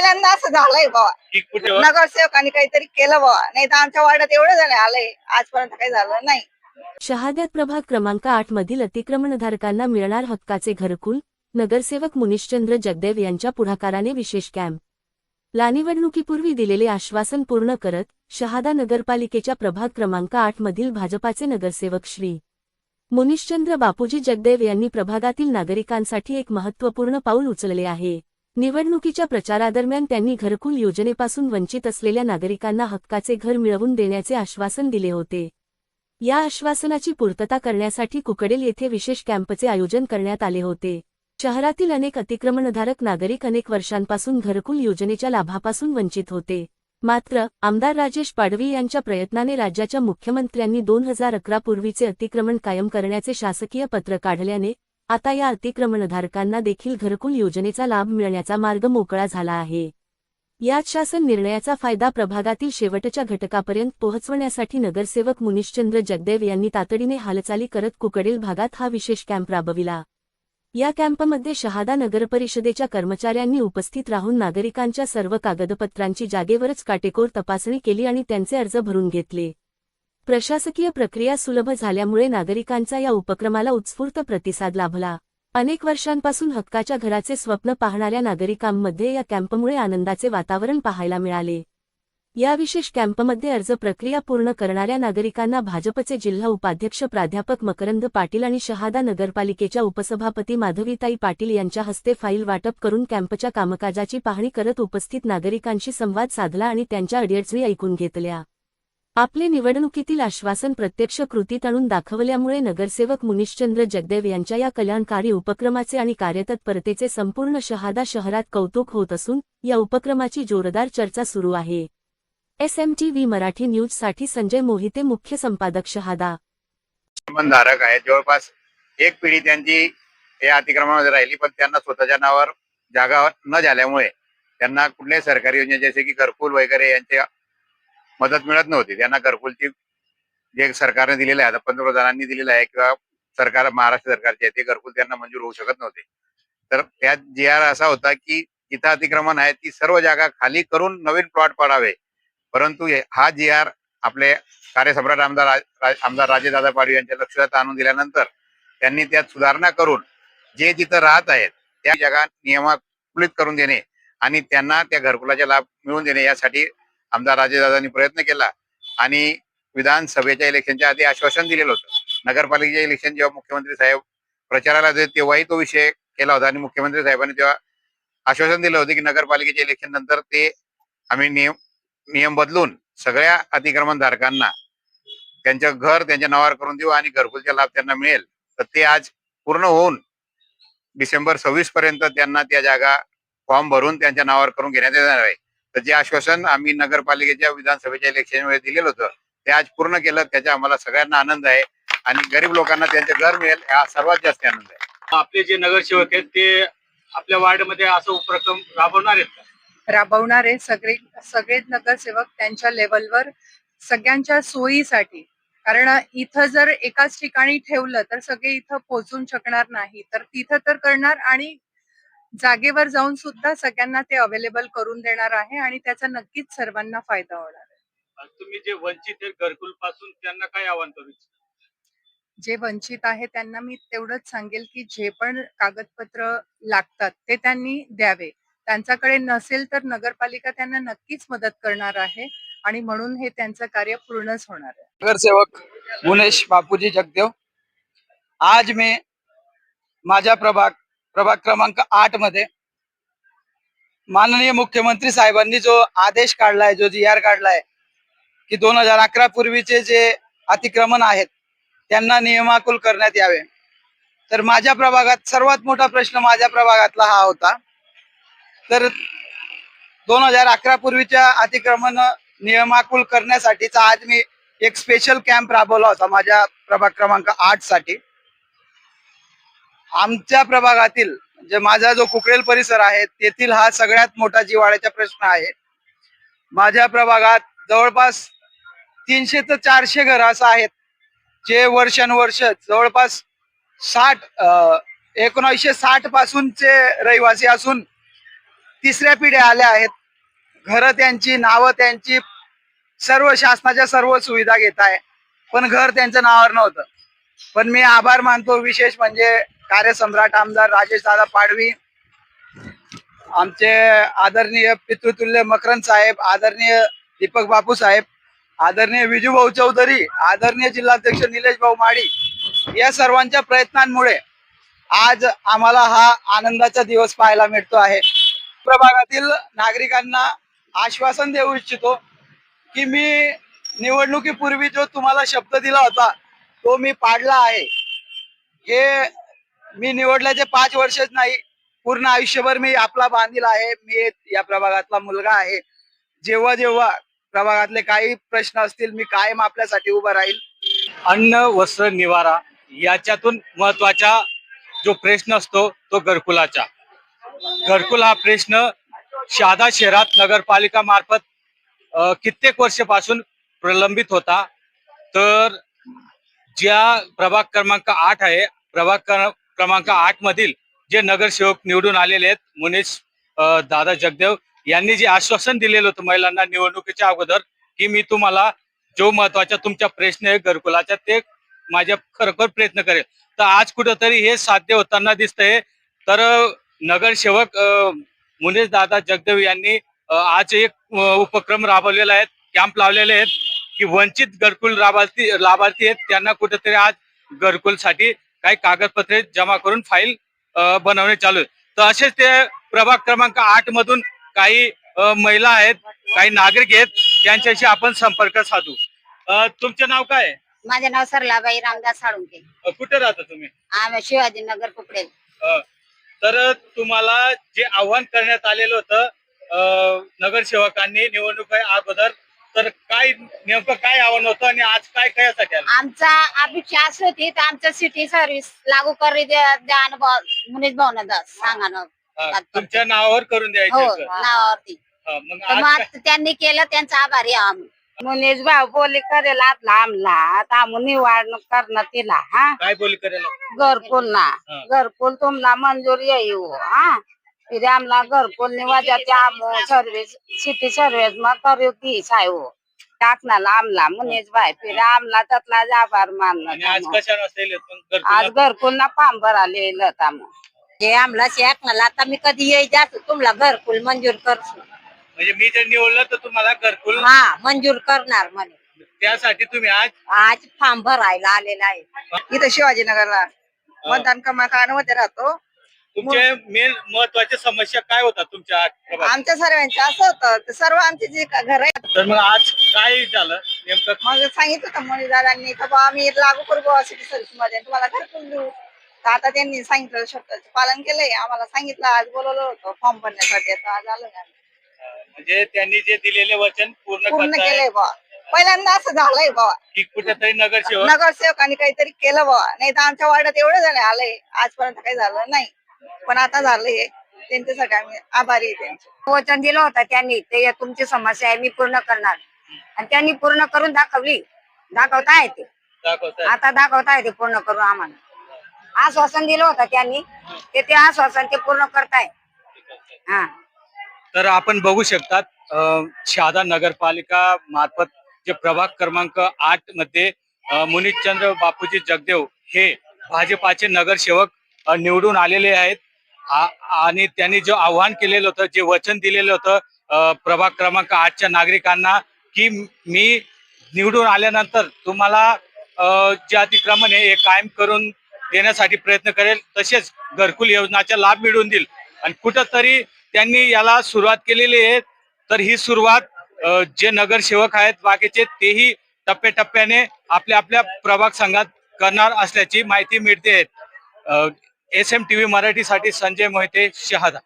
पहिल्यांदा असं झालंय बाबा, नगरसेवकांनी काहीतरी केलं बाबा, नाही तर आमच्या वार्डात एवढं जण आलंय, आजपर्यंत काही झालं नाही. शहाद्यात प्रभाग क्रमांक 8 मधील अतिक्रमणधारकांना मिळणार हक्काचे घरकुल, नगरसेवक मुनीशचंद्र जगदेव यांच्या पुढाकाराने विशेष कॅम्प. निवडणुकीपूर्वी दिलेले आश्वासन पूर्ण करत शहादा नगरपालिकेच्या प्रभाग क्रमांक 8 मधील भाजपाचे नगरसेवक श्री मुनीशचंद्र बापूजी जगदेव यांनी प्रभागातील नागरिकांसाठी एक महत्त्वपूर्ण पाऊल उचलले आहे. निवडणुकीच्या प्रचारादरम्यान त्यांनी घरकुल योजनेपासून वंचित असलेल्या नागरिकांना हक्काचे घर मिळवून देण्याचे आश्वासन दिले होते. या आश्वासनाची पूर्तता करण्यासाठी कुकडेल येथे विशेष कॅम्पचे आयोजन करण्यात आले होते. शहरातील अनेक अतिक्रमणधारक नागरिक अनेक वर्षांपासून घरकुल योजनेच्या लाभापासून वंचित होते. मात्र आमदार राजेश पाडवी यांच्या प्रयत्नाने राज्याच्या मुख्यमंत्र्यांनी 2011 पूर्वीचे अतिक्रमण कायम करण्याचे शासकीय पत्र काढल्याने आता या अतिक्रमणधारकांना देखील घरकुल योजनेचा लाभ मिळण्याचा मार्ग मोकळा झाला आहे. याच शासन निर्णयाचा फायदा प्रभागातील शेवटच्या घटकापर्यंत पोहोचवण्यासाठी नगरसेवक मुनीशचंद्र जगदेव यांनी तातडीने हालचाली करत कुकडेल भागात हा विशेष कॅम्प राबविला. या कॅम्पमध्ये शहादा नगरपरिषदेच्या कर्मचाऱ्यांनी उपस्थित राहून नागरिकांच्या सर्व कागदपत्रांची जागेवरच काटेकोर तपासणी केली आणि त्यांचे अर्ज भरून घेतले. प्रशासकीय प्रक्रिया सुलभ झाल्यामुळे नागरिकांचा या उपक्रमाला उत्स्फूर्त प्रतिसाद लाभला. अनेक वर्षांपासून हक्काच्या घराचे स्वप्न पाहणाऱ्या नागरिकांमध्ये या कॅम्पमुळे आनंदाचे वातावरण पाहायला मिळाले. या विशेष कॅम्पमध्ये अर्ज प्रक्रिया पूर्ण करणाऱ्या नागरिकांना भाजपचे जिल्हा उपाध्यक्ष प्राध्यापक मकरंद पाटील आणि शहादा नगरपालिकेच्या उपसभापती माधवीताई पाटील यांच्या हस्ते फाईल वाटप करून कॅम्पच्या कामकाजाची पाहणी करत उपस्थित नागरिकांशी संवाद साधला आणि त्यांच्या अडीअडचणी ऐकून घेतल्या. आपले निवडणुकीतील आश्वासन प्रत्यक्ष कृतीत आणून दाखवल्यामुळे नगरसेवक मुनीशचंद्र जगदेव यांच्या या कल्याणकारी उपक्रमाचे आणि कार्यतत्परतेचे संपूर्ण शहादा शहरात कौतुक होत असून या उपक्रमाची जोरदार चर्चा सुरू आहे. SMTV मराठी न्यूज साठी संजय मोहिते, मुख्य संपादक, शहादा. धारक आहे, जवळपास एक पिढी त्यांची या अतिक्रमणामध्ये राहिली, पण त्यांना स्वतःच्या नावावर जागा न झाल्यामुळे त्यांना कुठल्याही सरकारी योजना जसे की घरकुल वगैरे यांची मदत मिळत नव्हती. त्यांना घरकुलची जे सरकारने दिलेलं आहे, आता पंतप्रधानांनी दिलेलं आहे किंवा सरकार महाराष्ट्र सरकारचे ते घरकुल त्यांना मंजूर होऊ शकत नव्हते. तर त्यात GR असा होता की जिथं अतिक्रमण आहे ती सर्व जागा खाली करून नवीन प्लॉट पडावे, परंतु हा GR आपले कार्यसम्राट आमदार राजेदादा पाडवी यांच्या लक्षात आणून दिल्यानंतर त्यांनी त्यात सुधारणा करून जे जिथं राहत आहेत त्या जागा नियमाकुलित करून देणे आणि त्यांना त्या घरकुलाचा लाभ मिळवून देणे यासाठी आमदार राजेदादांनी प्रयत्न केला. आणि विधानसभेच्या इलेक्शनच्या आधी आश्वासन दिलेलं होतं. नगरपालिकेच्या इलेक्शन जेव्हा मुख्यमंत्री साहेब प्रचाराला होते तेव्हाही तो विषय केला होता आणि मुख्यमंत्री साहेबांनी तेव्हा आश्वासन दिलं होतं की नगरपालिकेच्या इलेक्शन नंतर ते आम्ही नियम बदलून सगळ्या अतिक्रमण धारकांना त्यांचं घर त्यांच्या नावावर करून देऊ आणि घरकुलचा लाभ त्यांना मिळेल. तर ते आज पूर्ण होऊन डिसेंबर 26 पर्यंत त्यांना त्या जागा फॉर्म भरून त्यांच्या नावावर करून घेण्यात येणार आहे. तर जे आश्वासन आम्ही नगरपालिकेच्या विधानसभेच्या इलेक्शन वेळी दिलेलं होतं ते आज पूर्ण केलं, त्याचा आम्हाला सगळ्यांना आनंद आहे आणि गरीब लोकांना त्यांचे घर मिळेल हा सर्वात जास्त आनंद आहे. आपले जे नगरसेवक आहेत ते आपल्या वार्डमध्ये असं उपक्रम राबवणार आहेत का? राबवणार आहे. सगळेच नगरसेवक त्यांच्या लेवलवर सगळ्यांच्या सोयीसाठी, कारण इथं जर एकाच ठिकाणी ठेवलं तर सगळे इथं पोहोचून शकणार नाही, तर तिथं तर करणार आणि जागेवर जाऊन सुद्धा सगळ्यांना ते अवेलेबल करून देणार आहे आणि त्याचा नक्कीच सर्वांना फायदा होणार आहे. तुम्ही जे वंचित आहेत घरकुल पासून त्यांना काय आवाहन करू इच्छिता? जे वंचित आहे त्यांना मी तेवढंच सांगेल की जे पण कागदपत्र लागतात ते त्यांनी द्यावे. त्यांच्याकडे नसेल तर नगरपालिका त्यांना नक्कीच मदत करणार आहे आणि म्हणून हे त्यांचं कार्य पूर्णच होणार आहे. नगरसेवक मुनीश बापूजी जगदेव, आज मी माझ्या प्रभाग क्रमांक 8 मध्ये माननीय मुख्यमंत्री साहेबांनी जो आदेश काढलाय, जो GR काढलाय की 2011 पूर्वीचे जे अतिक्रमण आहेत त्यांना नियमाकुल करण्यात यावे, तर माझ्या प्रभागात सर्वात मोठा प्रश्न माझ्या प्रभागातला हा होता. तर 2011 पूर्वीच्या अतिक्रमण नियमाकुल करण्यासाठीचा आज मी एक स्पेशल कॅम्प राबवला होता माझ्या प्रभाग क्रमांक 8 साठी. आमच्या प्रभागातील जे माझा जो कुकडेल परिसर आहे तेथील हा सगळ्यात मोठा जिव्हाळ्याचा प्रश्न आहे. माझ्या प्रभागात जवळपास 300 ते 400 घर असं आहेत जे वर्षानुवर्ष जवळपास 1960 पासूनचे रहिवासी असून तिसऱ्या पिढ्या आल्या आहेत. घरं त्यांची, नावं त्यांची, सर्व शासनाच्या सर्व सुविधा घेत आहे, पण घर त्यांच्या नावावर नव्हतं. पण मी आभार मानतो, विशेष म्हणजे कार्यसम्राट आमदार राजेश दादा पाडवी, आमचे आदरणीय पितृतुल्य मकरंद साहेब, आदरणीय दीपक बापू साहेब, आदरणीय विजूभाऊ चौधरी, आदरणीय जिल्हाध्यक्ष निलेश भाऊ माडी, या सर्वांच्या प्रयत्नांमुळे आज आम्हाला हा आनंदाचा दिवस पाहायला मिळतो आहे. प्रभागातील नागरिकांना आश्वासन देऊ इच्छितो की मी निवडणुकीपूर्वी जो तुम्हाला शब्द दिला होता तो मी पाळला आहे. हे मी निवडल्याचे 5 वर्षच नाही, पूर्ण आयुष्यभर मी आपला बांधील आहे. मी या प्रभागातला मुलगा आहे. जेव्हा जेव्हा प्रभागातले काही प्रश्न असतील मी कायम आपल्यासाठी उभं राहील. अन्न, वस्त्र, निवारा याच्यातून महत्वाचा जो प्रश्न असतो तो घरकुलाचा. घरकुल हा प्रश्न शहादा शहरात नगरपालिका मार्फत कित्येक वर्षापासून प्रलंबित होता. तर ज्या प्रभाग क्रमांक 8 आहे, क्रमांक 8 मधील जे नगरसेवक निवडून आलेले आहेत, मुनीश दादा जगदेव यांनी जे आश्वासन दिलेलं होतं महिलांना निवडणुकीच्या अगोदर की मी तुम्हाला जो महत्वाचा तुमचा प्रश्न आहे घरकुलाचा ते माझ्या खरोखर प्रयत्न करेल. तर आज कुठंतरी हे साध्य होताना दिसतंय. तर नगरसेवक मुनीश दादा जगदेव यांनी आज एक उपक्रम राबवलेला आहे, कॅम्प लावलेले आहेत की वंचित घरकुल लाभार्थी आहेत त्यांना कुठेतरी आज घरकुलसाठी काही कागदपत्रे जमा करून फाईल बनवणे चालू आहे. तर असेच ते प्रभाग क्रमांक 8 मधून काही महिला आहेत, काही नागरिक आहेत, त्यांच्याशी आपण संपर्क साधू. तुमचं नाव काय आहे? माझे नाव सरलाबाई रामदास साळुंके. कुठे राहता तुम्ही? आम्ही शिवाजीनगर कुपडेल. तर तुम्हाला जे आव्हान करण्यात आलेलं होतं नगरसेवकांनी निवडणुका अगोदर, तर काय नेमकं काय आव्हान होतं आणि आज काय यासाठी आलं? आमचा अपेक्षा अशी होती तर आमचं सिटी सर्व्हिस लागू करी द्या अनुभव मुनीश भाऊन सांगा ना. तुमच्या नावावर करून हो, द्यायचं. नावावरती. मग तर आज मग त्यांनी केलं, त्यांचा आभारी आहे आम्ही. मुनीश भाऊ बोली करेल आमला आता आम्ही निवडणूक करणार तिला. हा, काय बोली करेल? घरकुल ना घरकुल तुम्हाला मंजूर येऊ. हा, फिर आमला घरकुल निवाजाच्या सर्व्हिस सिटी सर्व्हिस मग करू ती साहेब टाकणार आमला मुनीश भाई. फिर आमला त्यातला आभार आणि आज मानला. कशा नसेल आज घरकुल ना फॉर्म भराले हे आमला शेकणार आता मी कधी यायचं तुम्हाला घरकुल मंजूर करतो. म्हणजे मी जर निवडलं तर तुम्हाला घरकुल हा, मंजूर करणार म्हणे. त्यासाठी तुम्ही आज फॉर्म भरायला आलेला आहे. इथं शिवाजीनगरला मतदान क्रमांक 8 मध्ये राहतो. तुमचे मेन महत्वाच्या समस्या काय होतात तुमच्या प्रभागात? आमच्या सर्वांचं असं होतं तर सर्व आमची जी घर आहेत तर मग आज काय झालं नेमकं? मग सांगितलं होतं मुनी दादांनी का बा आम्ही लागू करू बुवा सिटी सर्व्हिस मध्ये तुम्हाला घरकुल देऊ. तर आता त्यांनी सांगितलं शब्दाचं पालन केलंय. आम्हाला सांगितलं, आज बोलवलं होतं फॉर्म भरण्यासाठी. आता आज आलो ना. म्हणजे त्यांनी जे दिलेले वचन पूर्ण पूर्ण करताय केलंय बा. पहिल्यांदा असं झालंय बा, की कुठेतरी नगरसेवक नगरसेवकांनी काहीतरी केलं बा. नाही तर आमच्या वार्डात एवढं जण आलंय, आजपर्यंत काही झालं नाही, पण आता झालंय. त्यांच्यासाठी आम्ही आभारी आहे त्यांचे. वचन दिलं होतं त्यांनी, ते तुमची समस्या आहे मी पूर्ण करणार, आणि त्यांनी पूर्ण करून दाखवली. दाखवता येते दाखवताय. आता, दाखवता येते पूर्ण करून. आम्हाला आश्वासन दिलं होतं त्यांनी, ते आश्वासन ते पूर्ण करताय. हा, तर आपण बघू शकतात शहादा नगरपालिका मार्फत जे प्रभाग क्रमांक 8 मध्ये मुनीशचंद्र बापूजी जगदेव हे भाजपाचे नगरसेवक निवडून आलेले आहेत. आणि त्यांनी जो आव्हान केलेलं होतं, जे वचन दिलेलं होतं प्रभाग क्रमांक 8च्या नागरिकांना की मी निवडून आल्यानंतर तुम्हाला जे अतिक्रमण आहे हे कायम करून देण्यासाठी प्रयत्न करेल, तसेच घरकुल योजनाचा लाभ मिळवून देईल. आणि कुठंतरी त्यांनी याला सुरुवात केलेली आहे. तर ही सुरुवात जे नगरसेवक आहेत बाकीचे तेही टप्प्याटप्प्याने आपल्या आपल्या प्रभाग संघात करणार असल्याची माहिती मिळते. SMTV मराठीसाठी संजय मोहिते, शहादा.